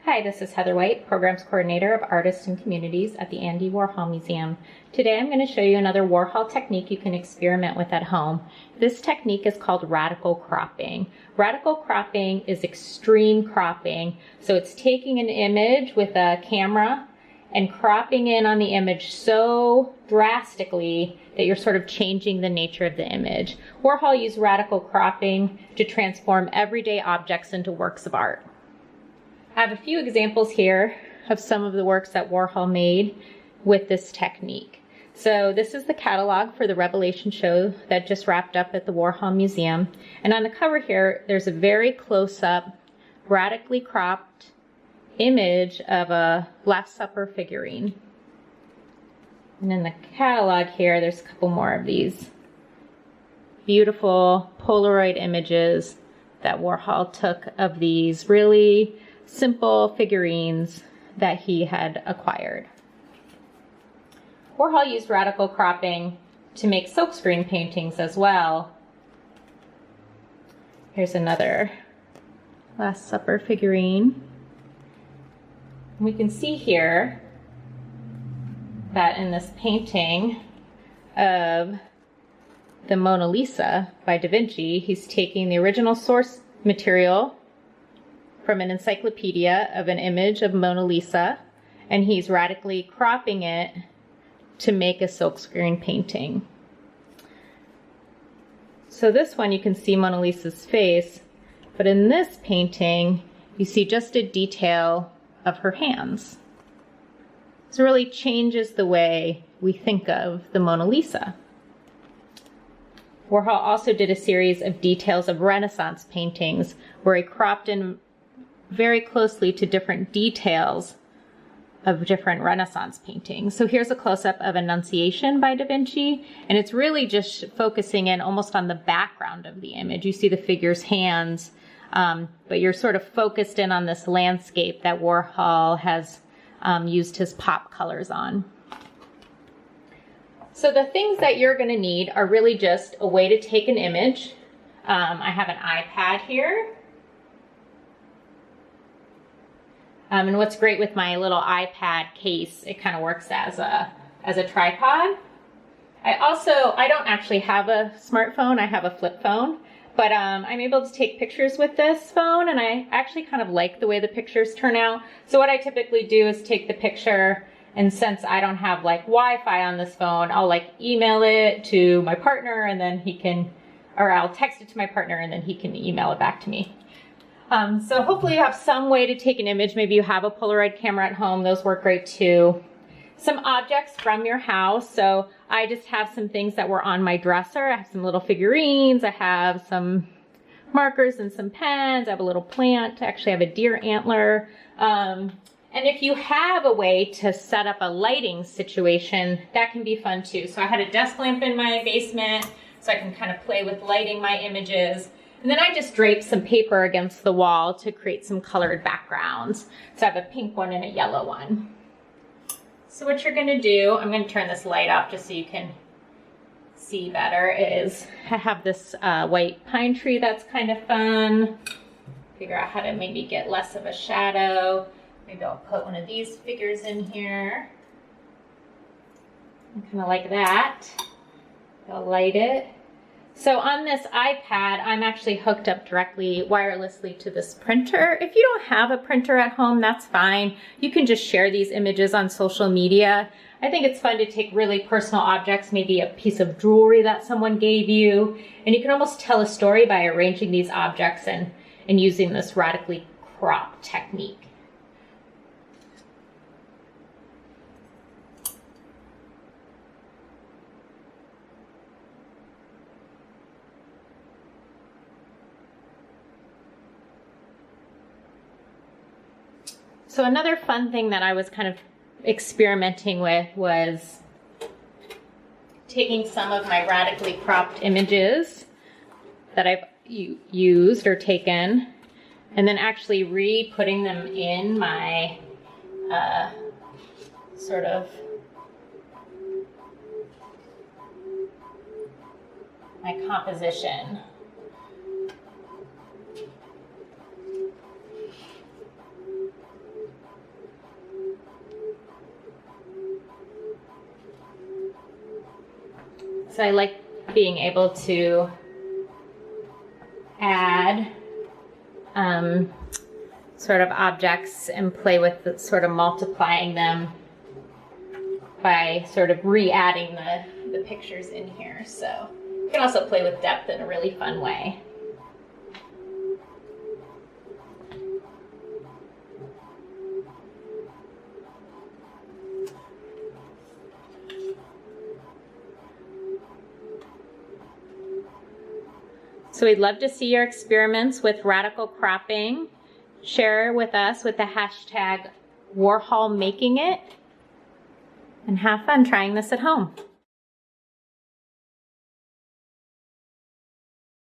Hi, this is Heather White, Programs Coordinator of Artists and Communities at the Andy Warhol Museum. Today I'm going to show you another Warhol technique you can experiment with at home. This technique is called radical cropping. Radical cropping is extreme cropping, so it's taking an image with a camera and cropping in on the image so drastically that you're sort of changing the nature of the image. Warhol used radical cropping to transform everyday objects into works of art. I have a few examples here of some of the works that Warhol made with this technique. So this is the catalog for the Revelation show that just wrapped up at the Warhol Museum. And on the cover here, there's a very close-up, radically cropped image of a Last Supper figurine. And in the catalog here, there's a couple more of these beautiful Polaroid images that Warhol took of these really simple figurines that he had acquired. Warhol used radical cropping to make silkscreen paintings as well. Here's another Last Supper figurine. We can see here that in this painting of the Mona Lisa by Da Vinci, he's taking the original source material from an encyclopedia of an image of Mona Lisa, and he's radically cropping it to make a silkscreen painting. So this one you can see Mona Lisa's face, but in this painting you see just a detail of her hands. So it really changes the way we think of the Mona Lisa. Warhol also did a series of details of Renaissance paintings where he cropped in very closely to different details of different Renaissance paintings. So here's a close-up of Annunciation by Da Vinci, and it's really just focusing in almost on the background of the image. You see the figure's hands, but you're sort of focused in on this landscape that Warhol has used his pop colors on. So the things that you're going to need are really just a way to take an image. I have an iPad here. And what's great with my little iPad case, it kind of works as a tripod. I don't actually have a smartphone, I have a flip phone, but I'm able to take pictures with this phone, and I actually kind of like the way the pictures turn out. So what I typically do is take the picture, and since I don't have like Wi-Fi on this phone, I'll like email it to my partner, and then I'll text it to my partner, and then he can email it back to me. So hopefully you have some way to take an image. Maybe you have a Polaroid camera at home. Those work great too. Some objects from your house. So I just have some things that were on my dresser. I have some little figurines. I have some markers and some pens. I have a little plant. I actually have a deer antler. And if you have a way to set up a lighting situation, that can be fun too. So I had a desk lamp in my basement, so I can kind of play with lighting my images. And then I just draped some paper against the wall to create some colored backgrounds. So I have a pink one and a yellow one. So what you're gonna do, I'm gonna turn this light off just so you can see better, is I have this white pine tree that's kind of fun. Figure out how to maybe get less of a shadow. Maybe I'll put one of these figures in here. Kind of like that. I'll light it. So on this iPad, I'm actually hooked up directly wirelessly to this printer. If you don't have a printer at home, that's fine. You can just share these images on social media. I think it's fun to take really personal objects, maybe a piece of jewelry that someone gave you, and you can almost tell a story by arranging these objects and using this radically cropped technique. So another fun thing that I was kind of experimenting with was taking some of my radically cropped images that I've used or taken, and then actually re-putting them in my sort of my composition. So I like being able to add sort of objects and play with sort of multiplying them by sort of re-adding the pictures in here. So you can also play with depth in a really fun way. So we'd love to see your experiments with radical cropping. Share with us with the hashtag WarholMakingIt, and have fun trying this at home.